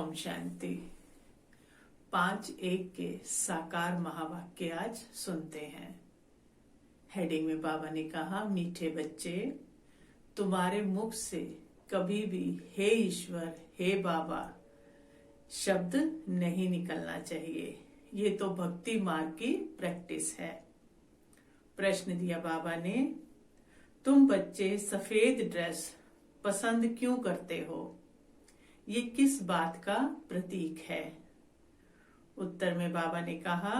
ओम शांति। 5:1 के साकार महावाक्य आज सुनते हैं। हेडिंग में बाबा ने कहा, मीठे बच्चे, तुम्हारे मुख से कभी भी हे ईश्वर, हे बाबा शब्द नहीं निकलना चाहिए। ये तो भक्ति मार्ग की प्रैक्टिस है। प्रश्न दिया बाबा ने, तुम बच्चे सफेद ड्रेस पसंद क्यों करते हो? ये किस बात का प्रतीक है? उत्तर में बाबा ने कहा,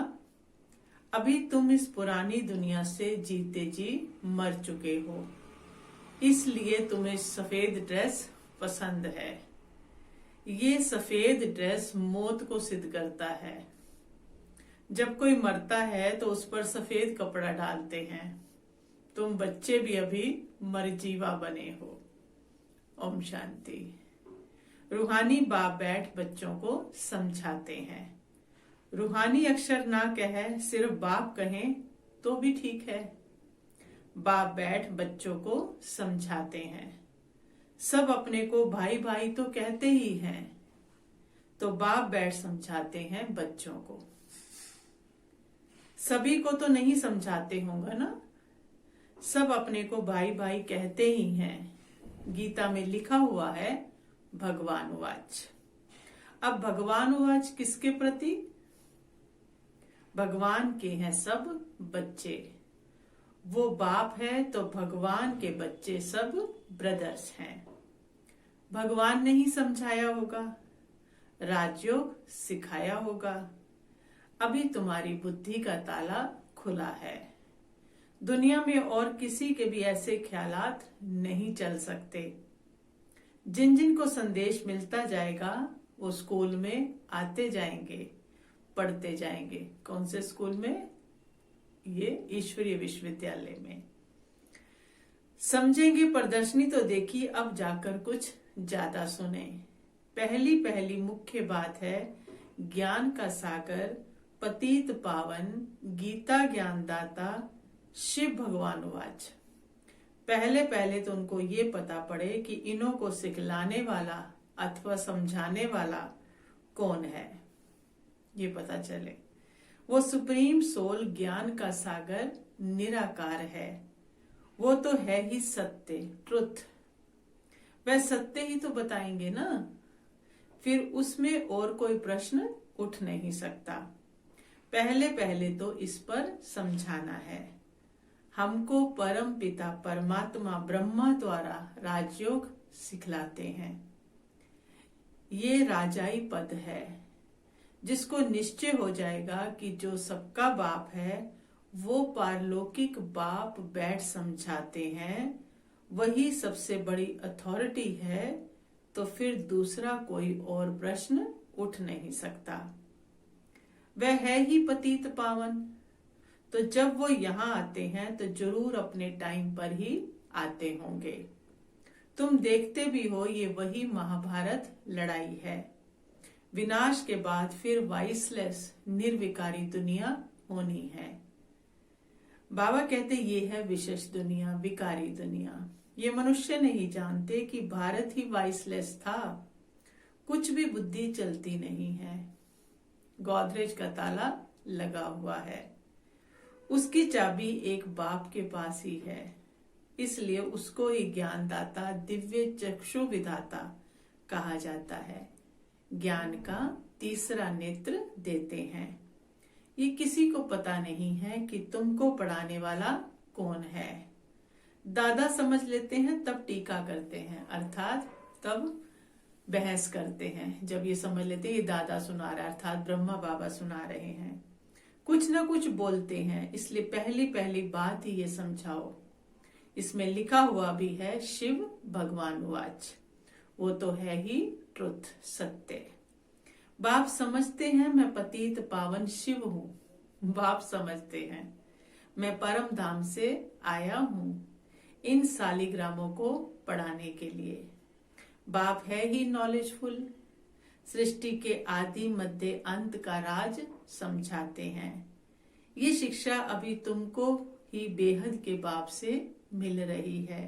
अभी तुम इस पुरानी दुनिया से जीते जी मर चुके हो, इसलिए तुम्हें सफेद ड्रेस पसंद है। ये सफेद ड्रेस मौत को सिद्ध करता है। जब कोई मरता है तो उस पर सफेद कपड़ा डालते हैं। तुम बच्चे भी अभी मरजीवा बने हो। ओम शांति। रूहानी बाप बैठ बच्चों को समझाते हैं। रूहानी अक्षर ना कहे, सिर्फ बाप कहें तो भी ठीक है। बाप बैठ बच्चों को समझाते हैं। सब अपने को भाई भाई तो कहते ही हैं, तो बाप बैठ समझाते हैं बच्चों को। सभी को तो नहीं समझाते होंगे ना। सब अपने को भाई भाई कहते ही हैं। गीता में लिखा हुआ है भगवान उवाच। अब भगवान उवाच किसके प्रति? भगवान के हैं सब बच्चे। वो बाप है तो भगवान के बच्चे सब ब्रदर्स हैं। भगवान ने ही समझाया होगा, राजयोग सिखाया होगा। अभी तुम्हारी बुद्धि का ताला खुला है। दुनिया में और किसी के भी ऐसे ख्यालात नहीं चल सकते। जिन जिन को संदेश मिलता जाएगा वो स्कूल में आते जाएंगे, पढ़ते जाएंगे। कौन से स्कूल में? ये ईश्वरीय विश्वविद्यालय में। समझेंगे प्रदर्शनी तो देखी, अब जाकर कुछ ज्यादा सुने। पहली पहली मुख्य बात है, ज्ञान का सागर पतित पावन गीता ज्ञानदाता शिव भगवान उवाच। पहले पहले तो उनको ये पता पड़े कि इन्हों को सिखलाने वाला अथवा समझाने वाला कौन है, ये पता चले। वो सुप्रीम सोल ज्ञान का सागर निराकार है। वो तो है ही सत्य, ट्रुथ। वह सत्य ही तो बताएंगे ना, फिर उसमें और कोई प्रश्न उठ नहीं सकता। पहले पहले तो इस पर समझाना है। हमको परम पिता परमात्मा ब्रह्मा द्वारा राजयोग सिखलाते हैं। ये राजाई पद है, जिसको निश्चय हो जाएगा कि जो सबका बाप है वो पारलौकिक बाप बैठ समझाते हैं, वही सबसे बड़ी अथॉरिटी है, तो फिर दूसरा कोई और प्रश्न उठ नहीं सकता। वह है ही पतित पावन, तो जब वो यहाँ आते हैं तो जरूर अपने टाइम पर ही आते होंगे। तुम देखते भी हो, ये वही महाभारत लड़ाई है। विनाश के बाद फिर वाइसलेस निर्विकारी दुनिया होनी है। बाबा कहते ये है विशेष दुनिया, विकारी दुनिया। ये मनुष्य नहीं जानते कि भारत ही वाइसलेस था। कुछ भी बुद्धि चलती नहीं है। गोदरेज का ताला लगा हुआ है। उसकी चाबी एक बाप के पास ही है, इसलिए उसको ही ज्ञानदाता दिव्य चक्षु विधाता कहा जाता है। ज्ञान का तीसरा नेत्र देते हैं। ये किसी को पता नहीं है कि तुमको पढ़ाने वाला कौन है। दादा समझ लेते हैं तब टीका करते हैं, अर्थात तब बहस करते हैं। जब ये समझ लेते हैं ये दादा सुना रहा है, अर्थात ब्रह्मा बाबा सुना रहे हैं, कुछ ना कुछ बोलते हैं, इसलिए पहली पहली बात ही ये समझाओ। इसमें लिखा हुआ भी है शिव भगवान उवाच। वो तो है ही ट्रुथ, सत्य। बाप समझते हैं मैं पतित पावन शिव हूँ। बाप समझते हैं मैं परम धाम से आया हूँ इन सालिग्रामों को पढ़ाने के लिए। बाप है ही नॉलेजफुल। सृष्टि के आदि मध्य अंत का राज समझाते हैं। ये शिक्षा अभी तुमको ही बेहद के बाप से मिल रही है।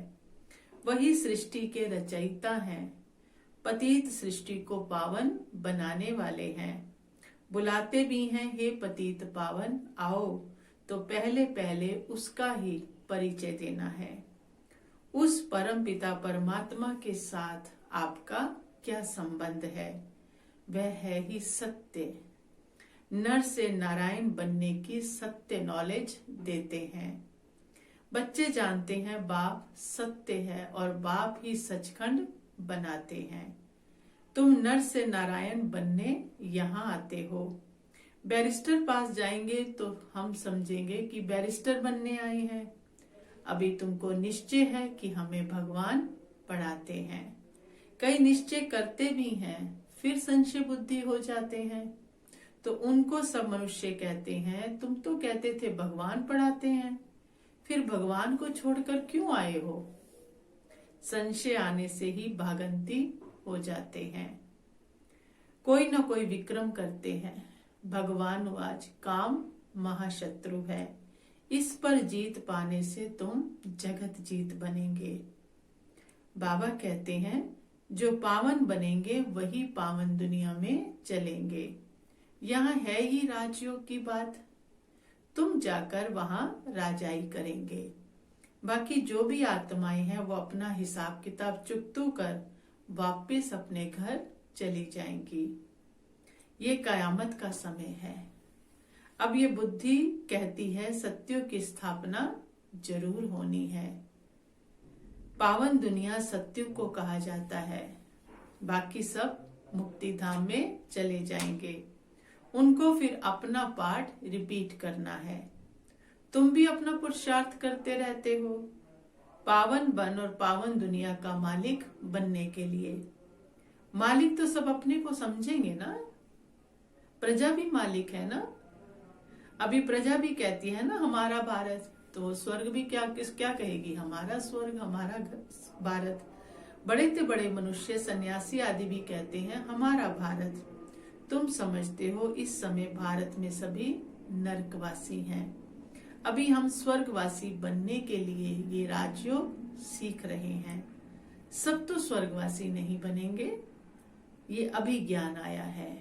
वही सृष्टि के रचयिता हैं। पतित सृष्टि को पावन बनाने वाले हैं। बुलाते भी हैं, हे पतित पावन आओ, तो पहले पहले उसका ही परिचय देना है। उस परम पिता परमात्मा के साथ आपका क्या संबंध है? वह है ही सत्य। नर से नारायण बनने की सत्य नॉलेज देते हैं। बच्चे जानते हैं बाप सत्य है और बाप ही सचखंड बनाते हैं। तुम नर से नारायण बनने यहाँ आते हो। बैरिस्टर पास जाएंगे तो हम समझेंगे कि बैरिस्टर बनने आए हैं। अभी तुमको निश्चय है कि हमें भगवान पढ़ाते हैं। कई निश्चय करते भी हैं, फिर संशय बुद्धि हो जाते हैं, तो उनको सब मनुष्य कहते हैं, तुम तो कहते थे भगवान पढ़ाते हैं, फिर भगवान को छोड़कर क्यों आए हो? संशय आने से ही भागंती हो जाते हैं। कोई न कोई विक्रम करते हैं। भगवान आज काम महाशत्रु है, इस पर जीत पाने से तुम जगत जीत बनेंगे। बाबा कहते हैं जो पावन बनेंगे वही पावन दुनिया में चलेंगे। यहाँ है ही राजयोग की बात, तुम जाकर वहां राजाई करेंगे। बाकी जो भी आत्माएं हैं वो अपना हिसाब किताब चुकतू कर वापस अपने घर चली जाएंगी। ये कयामत का समय है। अब ये बुद्धि कहती है सत्यों की स्थापना जरूर होनी है। पावन दुनिया सत्यों को कहा जाता है। बाकी सब मुक्ति धाम में चले जाएंगे। उनको फिर अपना पाठ रिपीट करना है। तुम भी अपना पुरुषार्थ करते रहते हो पावन बन और पावन दुनिया का मालिक बनने के लिए। मालिक तो सब अपने को समझेंगे ना। प्रजा भी मालिक है ना। अभी प्रजा भी कहती है ना हमारा भारत, तो स्वर्ग भी क्या कहेगी? हमारा स्वर्ग, हमारा भारत। बड़े से बड़े मनुष्य सन्यासी आदि भी कहते हैं हमारा भारत। तुम समझते हो इस समय भारत में सभी नरकवासी हैं। अभी हम स्वर्गवासी बनने के लिए ये राजयोग सीख रहे हैं। सब तो स्वर्गवासी नहीं बनेंगे, ये अभी ज्ञान आया है।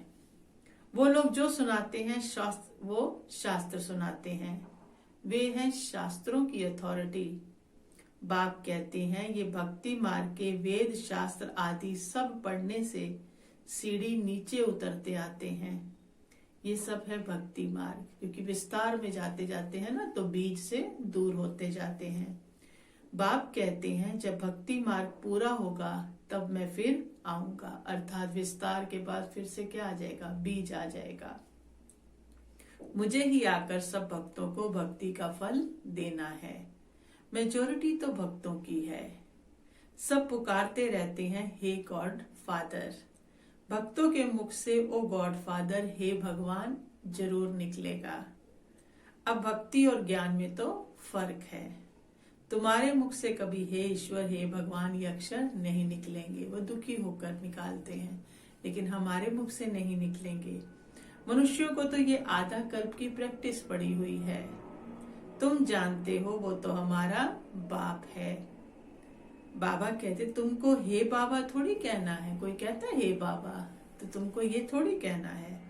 वो लोग जो सुनाते हैं वो शास्त्र सुनाते हैं, वे हैं शास्त्रों की अथॉरिटी। बाप कहते हैं ये भक्ति मार्ग के वेद शास्त्र आदि सब पढ़ने से सीढ़ी नीचे उतरते आते हैं। ये सब है भक्ति मार्ग, क्योंकि विस्तार में जाते जाते हैं ना तो बीज से दूर होते जाते हैं। बाप कहते हैं जब भक्ति मार्ग पूरा होगा तब मैं फिर आऊंगा, अर्थात विस्तार के बाद फिर से क्या आ जाएगा? बीज आ जाएगा। मुझे ही आकर सब भक्तों को भक्ति का फल देना है। मेजोरिटी तो भक्तों की है। सब पुकारते रहते हैं हे गॉड फादर। भक्तों के मुख से ओ गॉड फादर, हे भगवान जरूर निकलेगा। अब भक्ति और ज्ञान में तो फर्क है। तुम्हारे मुख से कभी हे ईश्वर, हे भगवान ये अक्षर नहीं निकलेंगे, वो दुखी होकर निकालते हैं, लेकिन हमारे मुख से नहीं निकलेंगे। मनुष्यों को तो ये आधा कल्प की प्रैक्टिस पड़ी हुई है। तुम जानते हो वो तो हमारा बाप है। बाबा कहते तुमको हे बाबा थोड़ी कहना है। कोई कहता है हे बाबा, तो तुमको ये थोड़ी कहना है।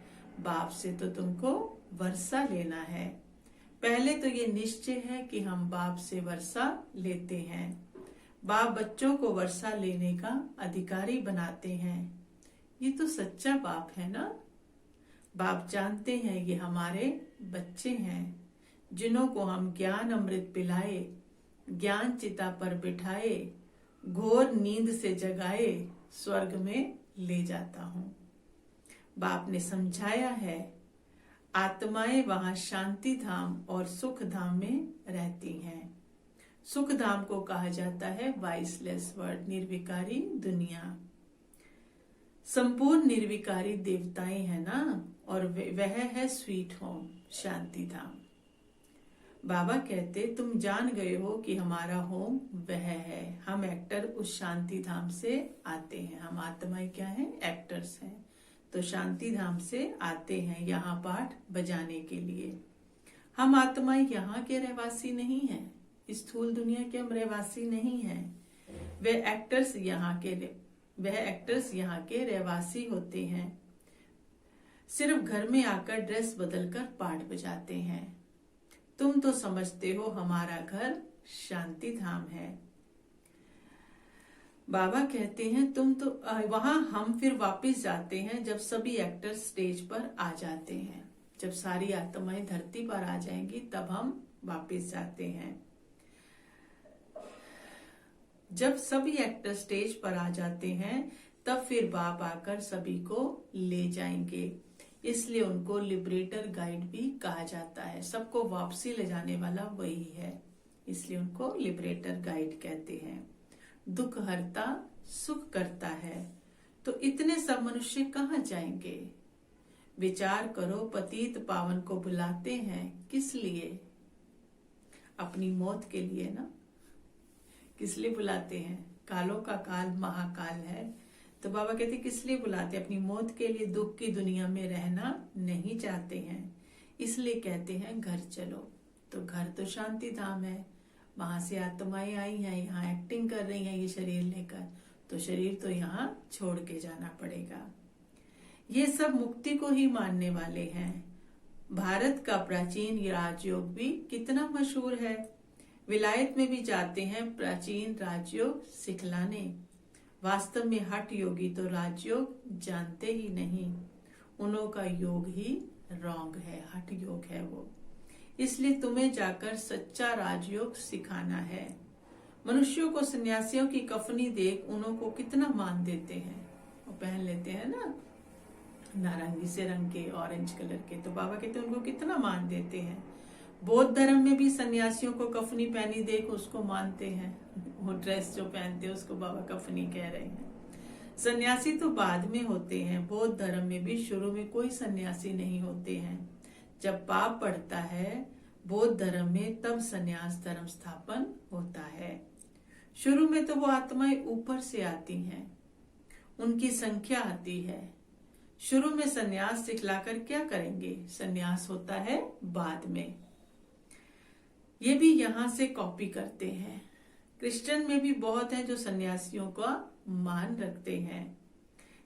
बाप से तो तुमको वर्षा लेना है। पहले तो ये निश्चय है कि हम बाप से वर्षा लेते हैं। बाप बच्चों को वर्षा लेने का अधिकारी बनाते हैं। ये तो सच्चा बाप है ना। बाप जानते हैं ये हमारे बच्चे हैं, जिन्हों को हम ज्ञान अमृत पिलाए, ज्ञान चिता पर बिठाए, घोर नींद से जगाए, स्वर्ग में ले जाता हूँ। बाप ने समझाया है आत्माएं वहां शांति धाम और सुख धाम में रहती हैं। सुख धाम को कहा जाता है वाइसलेस वर्ड, निर्विकारी दुनिया। संपूर्ण निर्विकारी देवताएं है ना, और वह है स्वीट होम, शांति धाम। बाबा कहते तुम जान गए हो कि हमारा होम वह है। हम एक्टर उस शांति धाम से आते हैं। हम आत्माएं क्या हैं? एक्टर्स हैं। तो शांति धाम से आते हैं यहाँ पाठ बजाने के लिए। हम आत्माएं यहाँ के रहवासी नहीं हैं, इस स्थूल दुनिया के हम रहवासी नहीं हैं। वे एक्टर्स यहाँ के वह एक्टर्स यहाँ के रहवासी होते हैं, सिर्फ घर में आकर ड्रेस बदलकर पार्ट बजाते हैं। तुम तो समझते हो हमारा घर शांति धाम है। बाबा कहते हैं तुम तो वहां हम फिर वापस जाते हैं जब सभी एक्टर्स स्टेज पर आ जाते हैं। जब सारी आत्माएं धरती पर आ जाएंगी तब हम वापस जाते हैं। जब सभी एक्टर स्टेज पर आ जाते हैं तब फिर बाप आकर सभी को ले जाएंगे, इसलिए उनको लिबरेटर गाइड भी कहा जाता है। सबको वापसी ले जाने वाला वही है, इसलिए उनको लिबरेटर गाइड कहते हैं। दुख हरता सुख करता है, तो इतने सब मनुष्य कहाँ जाएंगे? विचार करो, पतित पावन को बुलाते हैं किस लिए? अपनी मौत के लिए ना। किस लिए बुलाते हैं? कालों का काल महाकाल है, तो बाबा कहते किस लिए बुलाते हैं? अपनी मौत के लिए। दुख की दुनिया में रहना नहीं चाहते हैं, इसलिए कहते हैं घर चलो। तो घर तो शांति धाम है, वहां से आत्माएं आई हैं, यहाँ एक्टिंग कर रही हैं ये शरीर लेकर, तो शरीर तो यहाँ छोड़ के जाना पड़ेगा। ये सब मुक्ति को ही मानने वाले हैं। भारत का प्राचीन राजयोग भी कितना मशहूर है। विलायत में भी जाते हैं प्राचीन राजयोग सिखलाने। वास्तव में हठ योगी तो राजयोग जानते ही नहीं, उन्हों का योग ही रॉन्ग है, हठ योग है वो। इसलिए तुम्हें जाकर सच्चा राजयोग सिखाना है। मनुष्यों को सन्यासियों की कफनी देख उन्हों को कितना मान देते हैं, वो पहन लेते हैं ना नारंगी से रंग के, ऑरेंज कलर के, तो बाबा कहते हैं उनको कितना मान देते हैं। बौद्ध धर्म में भी सन्यासियों को कफनी पहनी देख उसको मानते हैं, वो ड्रेस जो पहनते हैं उसको बाबा कफनी कह रहे हैं। सन्यासी तो बाद में होते हैं, बौद्ध धर्म में भी शुरू में कोई सन्यासी नहीं होते हैं। जब पाप पड़ता है बौद्ध धर्म में तब सन्यास धर्म स्थापन होता है। शुरू में तो वो आत्माएं ऊपर से आती हैं, उनकी संख्या आती है। शुरू में सन्यास सिखलाकर क्या करेंगे? सन्यास होता है बाद में। ये भी यहाँ से कॉपी करते हैं। क्रिश्चियन में भी बहुत हैं जो सन्यासियों का मान रखते हैं।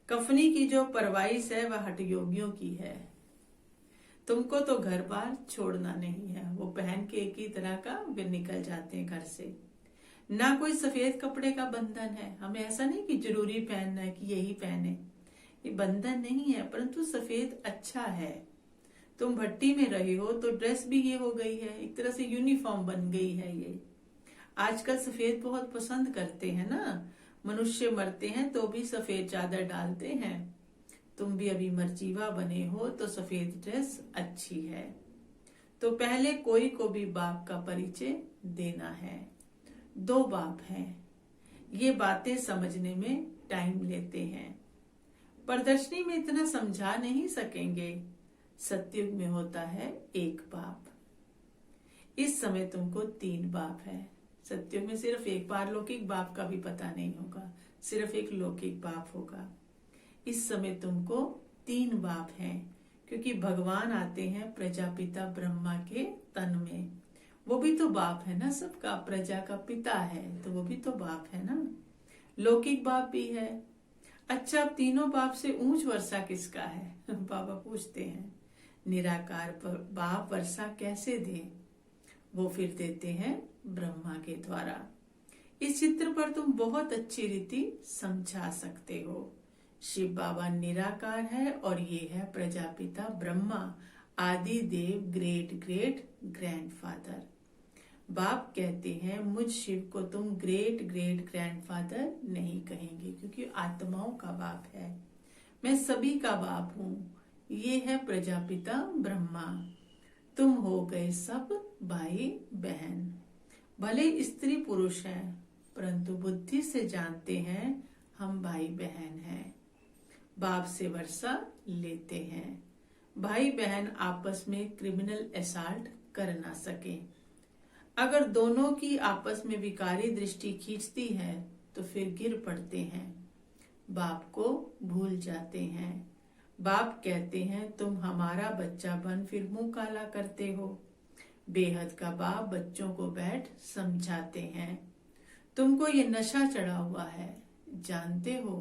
कफनी की जो परवाइश है वह हठ योगियों की है। तुमको तो घर बार छोड़ना नहीं है, वो पहन के एक ही तरह का वे निकल जाते हैं घर से। ना कोई सफेद कपड़े का बंधन है, हमें ऐसा नहीं कि जरूरी पहनना है कि यही पहने, ये बंधन नहीं है, परंतु सफेद अच्छा है। तुम भट्टी में रहे हो तो ड्रेस भी ये हो गई है, एक तरह से यूनिफॉर्म बन गई है ये। आजकल सफेद बहुत पसंद करते हैं ना, मनुष्य मरते हैं तो भी सफेद चादर डालते हैं। तुम भी अभी मरजीवा बने हो तो सफेद ड्रेस अच्छी है। तो पहले कोई को भी बाप का परिचय देना है। 2 बाप हैं, ये बातें समझने में टाइम लेते हैं। प्रदर्शनी में इतना समझा नहीं सकेंगे। सतयुग में होता है एक बाप। इस समय तुमको 3 बाप है। सतयुग में सिर्फ एक पारलौकिक बाप का भी पता नहीं होगा, सिर्फ एक लौकिक बाप होगा। इस समय तुमको 3 बाप हैं, क्योंकि भगवान आते हैं प्रजापिता ब्रह्मा के तन में। वो भी तो बाप है ना सबका, प्रजा का पिता है तो वो भी तो बाप है ना। लौकिक बाप भी है। अच्छा, अब तीनों बाप से ऊंच वर्षा किसका है? बाबा पूछते हैं। निराकार बाप वर्षा कैसे दे? वो फिर देते हैं ब्रह्मा के द्वारा। इस चित्र पर तुम बहुत अच्छी रीति समझा सकते हो। शिव बाबा निराकार है और ये है प्रजापिता ब्रह्मा, आदि देव, ग्रेट ग्रेट ग्रैंडफादर। बाप कहते हैं मुझ शिव को तुम ग्रेट ग्रेट ग्रैंडफादर नहीं कहेंगे, क्योंकि आत्माओं का बाप है। मैं सभी का बाप हूँ। ये है प्रजापिता ब्रह्मा। तुम हो गए सब भाई बहन। भले स्त्री पुरुष हैं, परंतु बुद्धि से जानते हैं हम भाई बहन हैं। बाप से वर्षा लेते हैं। भाई बहन आपस में क्रिमिनल असॉल्ट कर ना सके। अगर दोनों की आपस में विकारी दृष्टि खींचती है तो फिर गिर पड़ते हैं, बाप को भूल जाते हैं। बाप कहते हैं तुम हमारा बच्चा बन फिर मुंह काला करते हो। बेहद का बाप बच्चों को बैठ समझाते हैं। तुमको ये नशा चढ़ा हुआ है, जानते हो,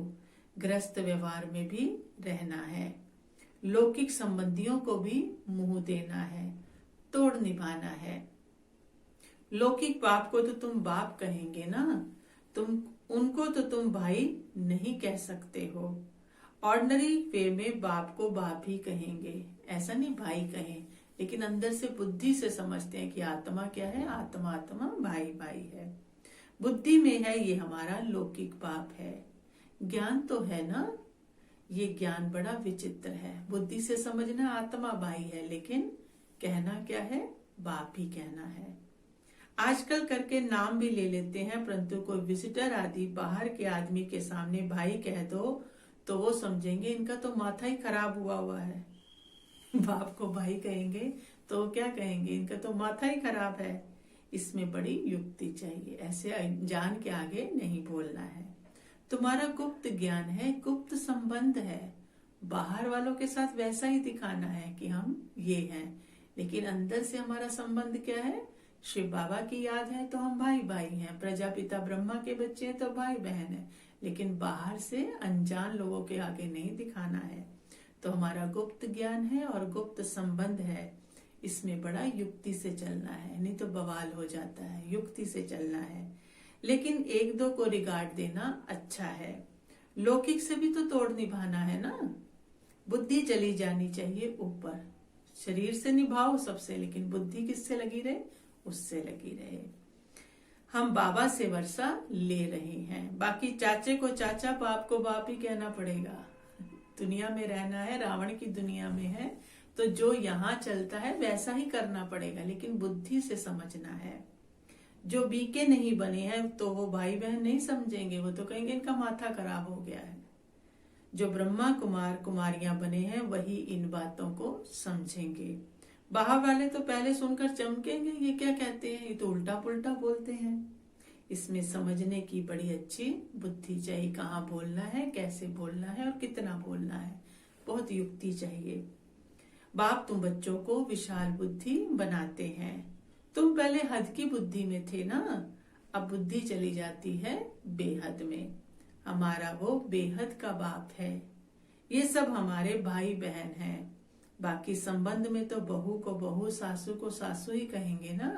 गृहस्थ व्यवहार में भी रहना है, लौकिक संबंधियों को भी मुंह देना है, तोड़ निभाना है। लौकिक बाप को तो तुम बाप कहेंगे ना, तुम उनको तो तुम भाई नहीं कह सकते हो। ऑर्डिनरी वे में बाप को बाप ही कहेंगे, ऐसा नहीं भाई कहें, लेकिन अंदर से बुद्धि से समझते हैं कि आत्मा क्या है, आत्मा आत्मा भाई भाई है। बुद्धि में है ये हमारा लौकिक बाप है। ज्ञान तो है ना, ये ज्ञान बड़ा विचित्र है। बुद्धि से समझना आत्मा भाई है, लेकिन कहना क्या है, बाप ही कहना है। आजकल करके नाम भी ले लेते हैं, परंतु कोई विजिटर आदि बाहर के आदमी के सामने भाई कह दो तो वो समझेंगे इनका तो माथा ही खराब हुआ है। बाप को भाई कहेंगे तो क्या कहेंगे, इनका तो माथा ही खराब है। इसमें बड़ी युक्ति चाहिए, ऐसे जान के आगे नहीं बोलना है। तुम्हारा गुप्त ज्ञान है, गुप्त संबंध है, बाहर वालों के साथ वैसा ही दिखाना है कि हम ये हैं, लेकिन अंदर से हमारा संबंध क्या है, शिव बाबा की याद है तो हम भाई भाई हैं, प्रजापिता ब्रह्मा के बच्चे हैं तो भाई बहन है, लेकिन बाहर से अनजान लोगों के आगे नहीं दिखाना है। तो हमारा गुप्त ज्ञान है और गुप्त संबंध है, इसमें बड़ा युक्ति से चलना है, नहीं तो बवाल हो जाता है। युक्ति से चलना है, लेकिन एक दो को रिगार्ड देना अच्छा है। लौकिक से भी तो तोड़ निभाना है ना। बुद्धि चली जानी चाहिए ऊपर, शरीर से निभाओ सबसे, लेकिन बुद्धि किससे लगी रहे, उससे लगी रहे। हम बाबा से वर्षा ले रहे हैं, बाकी चाचे को चाचा, बाप को बाप ही कहना पड़ेगा। दुनिया में रहना है, रावण की दुनिया में है, तो जो यहाँ चलता है वैसा ही करना पड़ेगा, लेकिन बुद्धि से समझना है। जो बीके नहीं बने हैं तो वो भाई बहन नहीं समझेंगे, वो तो कहेंगे इनका माथा खराब हो गया है। जो ब्रह्मा कुमार कुमारियां बने हैं वही इन बातों को समझेंगे। बाहर वाले तो पहले सुनकर चमकेंगे, ये क्या कहते हैं, ये तो उल्टा पुल्टा बोलते हैं। इसमें समझने की बड़ी अच्छी बुद्धि चाहिए, कहाँ बोलना है, कैसे बोलना है और कितना बोलना है, बहुत युक्ति चाहिए। बाप तुम बच्चों को विशाल बुद्धि बनाते हैं। तुम पहले हद की बुद्धि में थे ना, अब बुद्धि चली जाती है बेहद में। हमारा वो बेहद का बाप है, ये सब हमारे भाई बहन हैं। बाकी संबंध में तो बहू को बहू, सासू को सासू ही कहेंगे ना,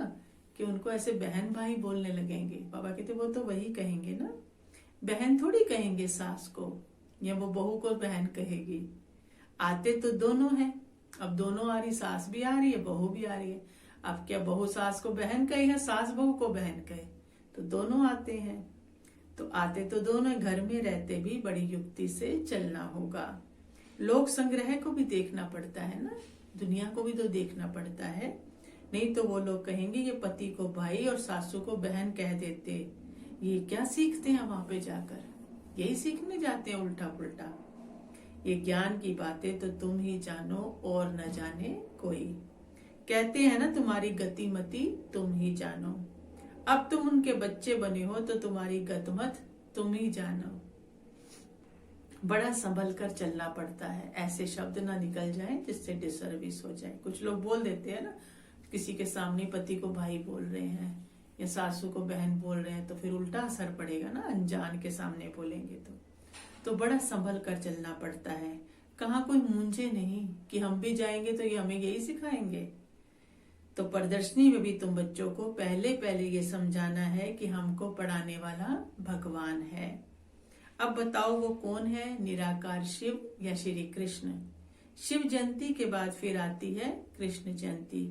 कि उनको ऐसे बहन भाई बोलने लगेंगे। बाबा कहते वो तो वही कहेंगे ना, बहन थोड़ी कहेंगे सास को, या वो बहू को बहन कहेगी। आते तो दोनों हैं, अब दोनों आ रही, सास भी आ रही है, बहू भी आ रही है। अब क्या बहू सास को बहन कहे या सास बहू को बहन कहे, तो दोनों आते हैं। तो आते तो दोनों, घर में रहते भी बड़ी युक्ति से चलना होगा। लोक संग्रह को भी देखना पड़ता है ना, दुनिया को भी तो देखना पड़ता है, नहीं तो वो लोग कहेंगे ये पति को भाई और सासू को बहन कह देते, ये क्या सीखते हैं वहां पे जाकर, यही सीखने जाते हैं उल्टा पुल्टा। ये ज्ञान की बातें तो तुम ही जानो और न जाने कोई। कहते हैं ना तुम्हारी गति मति तुम ही जानो। अब तुम उनके बच्चे बने हो तो तुम्हारी गतमत तुम ही जानो। बड़ा संभल कर चलना पड़ता है, ऐसे शब्द ना निकल जाए जिससे डिसर्विस हो जाए। कुछ लोग बोल देते हैं ना, किसी के सामने पति को भाई बोल रहे हैं या सासू को बहन बोल रहे हैं, तो फिर उल्टा असर पड़ेगा ना, अनजान के सामने बोलेंगे तो बड़ा संभल कर चलना पड़ता है। कहाँ कोई मूंझे नहीं कि हम भी जाएंगे तो ये हमें यही सिखाएंगे। तो प्रदर्शनी में भी तुम बच्चों को पहले पहले ये समझाना है कि हमको पढ़ाने वाला भगवान है। अब बताओ वो कौन है, निराकार शिव या श्री कृष्ण। शिव जयंती के बाद फिर आती है कृष्ण जयंती,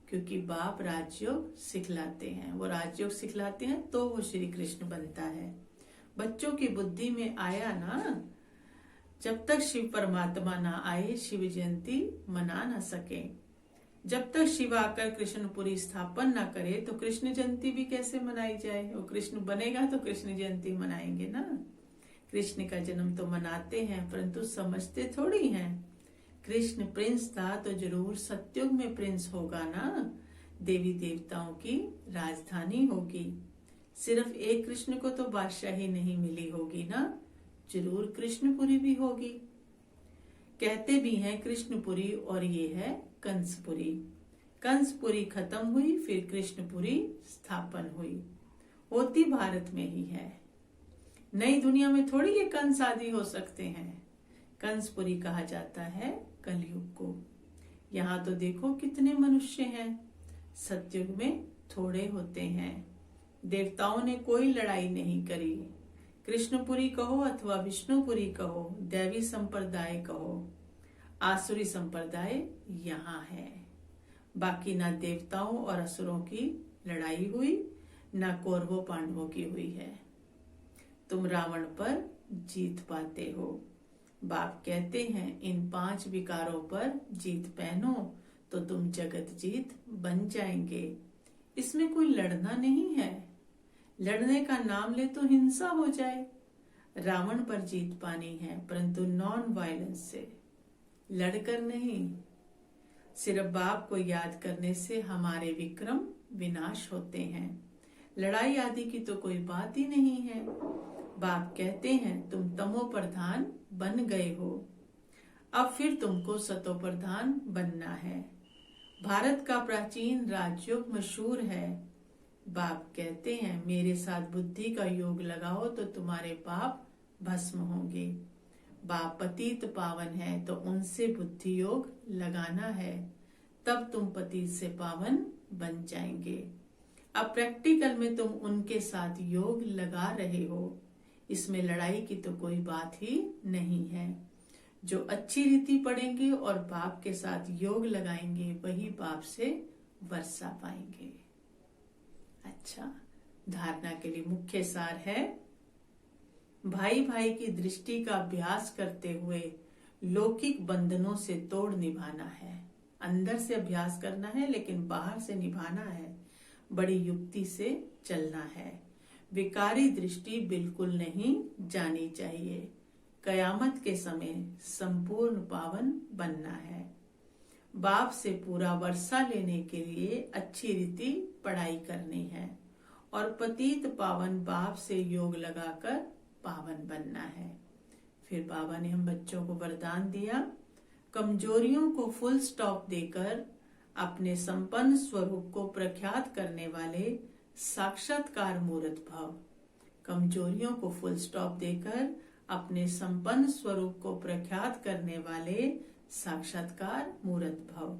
क्योंकि बाप राजयोग सिखलाते हैं, वो राजयोग सिखलाते हैं तो वो श्री कृष्ण बनता है। बच्चों की बुद्धि में आया ना, जब तक शिव परमात्मा ना आए शिव जयंती मना ना सके। जब तक शिव आकर कृष्णपुरी स्थापन ना करे तो कृष्ण जयंती भी कैसे मनाई जाए। वो कृष्ण बनेगा तो कृष्ण जयंती मनाएंगे ना। कृष्ण का जन्म तो मनाते हैं, परंतु समझते थोड़ी हैं। कृष्ण प्रिंस था तो जरूर सतयुग में प्रिंस होगा ना, देवी देवताओं की राजधानी होगी। सिर्फ एक कृष्ण को तो बादशाही नहीं मिली होगी ना, जरूर कृष्णपुरी भी होगी। कहते भी हैं कृष्णपुरी और ये है कंसपुरी। कंसपुरी खत्म हुई, फिर कृष्णपुरी स्थापन हुई, होती भारत में ही है। नई दुनिया में थोड़ी ये कंस आदि हो सकते हैं। कंसपुरी कहा जाता है कलयुग को। यहाँ तो देखो कितने मनुष्य हैं। सतयुग में थोड़े होते हैं। देवताओं ने कोई लड़ाई नहीं करी। कृष्णपुरी कहो अथवा विष्णुपुरी कहो, दैवी संप्रदाय कहो, आसुरी संप्रदाय यहाँ है। बाकी ना देवताओं और असुरों की लड़ाई हुई, ना कौरवों पांडवों की हुई है। तुम रावण पर जीत पाते हो। बाप कहते हैं इन 5 विकारों पर जीत पहनो तो तुम जगत जीत बन जाएंगे। इसमें कोई लड़ना नहीं है। लड़ने का नाम ले तो हिंसा हो जाए। रावण पर जीत पानी है, परंतु नॉन वायलेंस से, लड़कर नहीं। सिर्फ बाप को याद करने से हमारे विक्रम विनाश होते हैं। लड़ाई आदि की तो कोई बात ही नहीं है। बाप कहते हैं तुम तमो प्रधान बन गए हो, अब फिर तुमको सतो प्रधान बनना है। भारत का प्राचीन राजयोग मशहूर है। बाप कहते हैं मेरे साथ बुद्धि का योग लगाओ तो तुम्हारे पाप भस्म होंगे। बाप पतित पावन है तो उनसे बुद्धि योग लगाना है, तब तुम पतित से पावन बन जाएंगे। अब प्रैक्टिकल में तुम उनके साथ योग लगा रहे हो। इसमें लड़ाई की तो कोई बात ही नहीं है। जो अच्छी रीति पढ़ेंगे और बाप के साथ योग लगाएंगे वही बाप से वर्षा पाएंगे। अच्छा, धारणा के लिए मुख्य सार है, भाई भाई की दृष्टि का अभ्यास करते हुए लौकिक बंधनों से तोड़ निभाना है। अंदर से अभ्यास करना है लेकिन बाहर से निभाना है। बड़ी युक्ति से चलना है। विकारी दृष्टि बिल्कुल नहीं जानी चाहिए। कयामत के समय संपूर्ण पावन बनना है। बाप से पूरा वर्षा लेने के लिए अच्छी रीति पढ़ाई करनी है और पतित पावन बाप से योग लगाकर पावन बनना है। फिर बाबा ने हम बच्चों को वरदान दिया, कमजोरियों को फुल स्टॉप देकर अपने संपन्न स्वरूप को प्रख्यात करने वाले साक्षात्कार मूर्त भव। कमजोरियों को फुल स्टॉप देकर अपने संपन्न स्वरूप को प्रख्यात करने वाले साक्षात्कार मूर्त भव।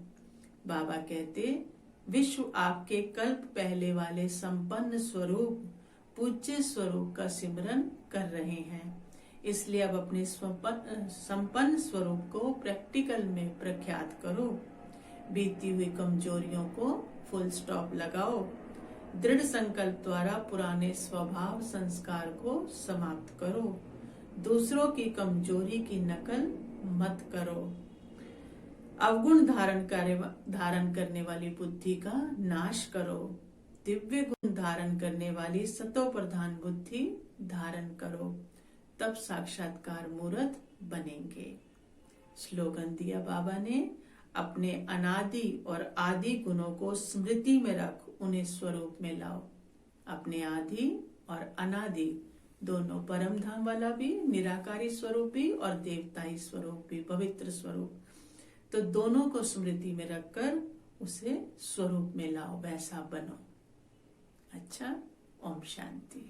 बाबा कहते विश्व आपके कल्प पहले वाले संपन्न स्वरूप पूज्य स्वरूप का सिमरन कर रहे हैं। इसलिए अब अपने संपन्न स्वरूप को प्रैक्टिकल में प्रख्यात करो। बीती हुई कमजोरियों को फुल स्टॉप लगाओ। दृढ़ संकल्प द्वारा पुराने स्वभाव संस्कार को समाप्त करो। दूसरों की कमजोरी की नकल मत करो। अवगुण धारण करने वाली बुद्धि का नाश करो। दिव्य गुण धारण करने वाली सतो प्रधान बुद्धि धारण करो, तब साक्षात्कार मूर्त बनेंगे। स्लोगन दिया बाबा ने, अपने अनादि और आदि गुणों को स्मृति में रख उन्हें स्वरूप में लाओ। अपने आदि और अनादि दोनों, परम धाम वाला भी, निराकारी स्वरूप भी और देवताई स्वरूप भी, पवित्र स्वरूप, तो दोनों को स्मृति में रखकर उसे स्वरूप में लाओ, वैसा बनो। अच्छा, ओम शांति।